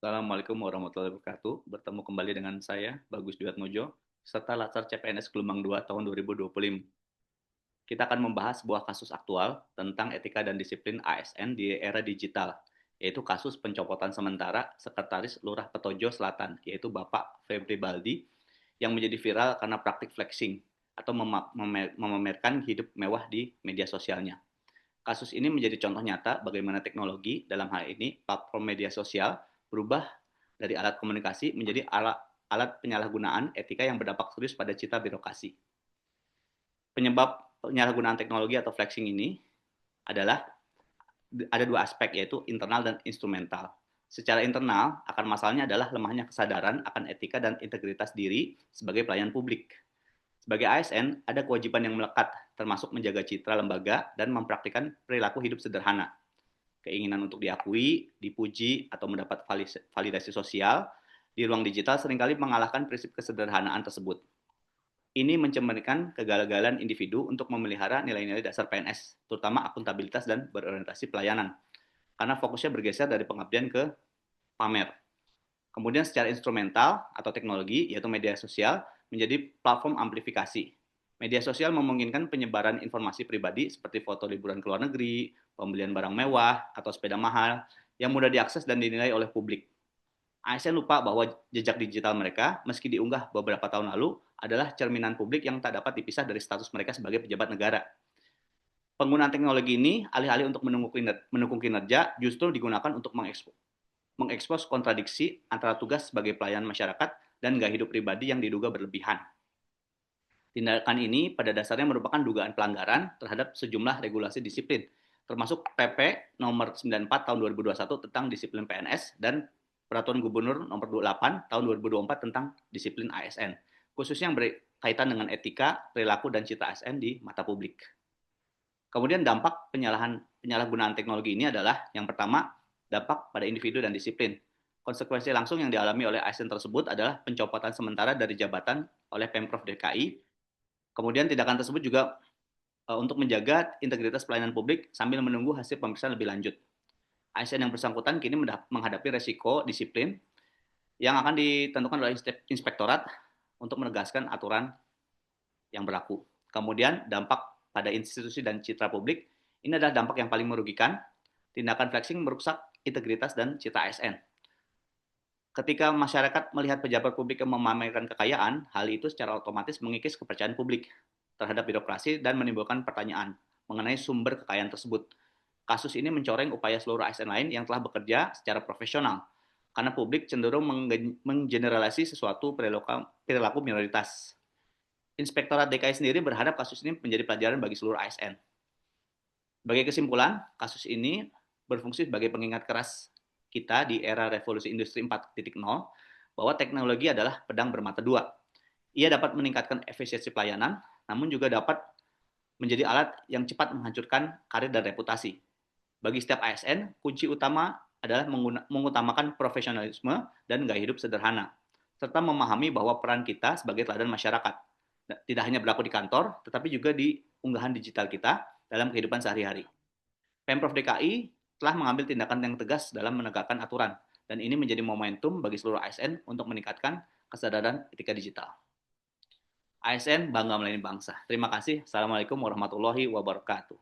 Assalamualaikum warahmatullahi wabarakatuh. Bertemu kembali dengan saya, Bagus Dwiatmojo, serta Latsar CPNS Gelombang 2 tahun 2025. Kita akan membahas sebuah kasus aktual tentang etika dan disiplin ASN di era digital, yaitu kasus pencopotan sementara Sekretaris Lurah Petojo Selatan, yaitu Bapak Febri Baldi, yang menjadi viral karena praktik flexing atau memamerkan hidup mewah di media sosialnya. Kasus ini menjadi contoh nyata bagaimana teknologi, dalam hal ini platform media sosial, berubah dari alat komunikasi menjadi alat penyalahgunaan etika yang berdampak serius pada citra birokrasi. Penyebab penyalahgunaan teknologi atau flexing ini adalah ada dua aspek, yaitu internal dan instrumental. Secara internal, akar masalahnya adalah lemahnya kesadaran akan etika dan integritas diri sebagai pelayan publik. Sebagai ASN, ada kewajiban yang melekat, termasuk menjaga citra lembaga dan mempraktikkan perilaku hidup sederhana. Keinginan untuk diakui, dipuji, atau mendapat validasi sosial di ruang digital seringkali mengalahkan prinsip kesederhanaan tersebut. Ini mencerminkan kegagalan individu untuk memelihara nilai-nilai dasar PNS, terutama akuntabilitas dan berorientasi pelayanan, karena fokusnya bergeser dari pengabdian ke pamer. Kemudian secara instrumental atau teknologi, yaitu media sosial, menjadi platform amplifikasi. Media sosial memungkinkan penyebaran informasi pribadi seperti foto liburan ke luar negeri, pembelian barang mewah, atau sepeda mahal, yang mudah diakses dan dinilai oleh publik. ASN lupa bahwa jejak digital mereka, meski diunggah beberapa tahun lalu, adalah cerminan publik yang tak dapat dipisah dari status mereka sebagai pejabat negara. Penggunaan teknologi ini, alih-alih untuk mendukung kinerja, justru digunakan untuk mengekspos kontradiksi antara tugas sebagai pelayan masyarakat dan gaya hidup pribadi yang diduga berlebihan. Tindakan ini pada dasarnya merupakan dugaan pelanggaran terhadap sejumlah regulasi disiplin, termasuk PP nomor 94 tahun 2021 tentang disiplin PNS dan Peraturan Gubernur nomor 28 tahun 2024 tentang disiplin ASN, khususnya yang berkaitan dengan etika, perilaku, dan citra ASN di mata publik. Kemudian dampak penyalahgunaan teknologi ini adalah yang pertama, dampak pada individu dan disiplin. Konsekuensi langsung yang dialami oleh ASN tersebut adalah pencopotan sementara dari jabatan oleh Pemprov DKI. Kemudian tindakan tersebut juga untuk menjaga integritas pelayanan publik sambil menunggu hasil pemeriksaan lebih lanjut. ASN yang bersangkutan kini menghadapi resiko disiplin yang akan ditentukan oleh inspektorat untuk menegaskan aturan yang berlaku. Kemudian dampak pada institusi dan citra publik, ini adalah dampak yang paling merugikan. Tindakan flexing merusak integritas dan citra ASN. Ketika masyarakat melihat pejabat publik yang memamerkan kekayaan, hal itu secara otomatis mengikis kepercayaan publik terhadap birokrasi dan menimbulkan pertanyaan mengenai sumber kekayaan tersebut. Kasus ini mencoreng upaya seluruh ASN lain yang telah bekerja secara profesional, karena publik cenderung menggeneralisasi sesuatu perilaku minoritas. Inspektorat DKI sendiri berharap kasus ini menjadi pelajaran bagi seluruh ASN. Sebagai kesimpulan, kasus ini berfungsi sebagai pengingat keras kita di era revolusi industri 4.0 bahwa teknologi adalah pedang bermata dua. Ia dapat meningkatkan efisiensi pelayanan, namun juga dapat menjadi alat yang cepat menghancurkan karir dan reputasi. Bagi setiap ASN, kunci utama adalah mengutamakan profesionalisme dan gaya hidup sederhana, serta memahami bahwa peran kita sebagai teladan masyarakat tidak hanya berlaku di kantor, tetapi juga di unggahan digital kita dalam kehidupan sehari-hari. Pemprov DKI telah mengambil tindakan yang tegas dalam menegakkan aturan, dan ini menjadi momentum bagi seluruh ASN untuk meningkatkan kesadaran etika digital. ASN bangga melayani bangsa. Terima kasih. Assalamualaikum warahmatullahi wabarakatuh.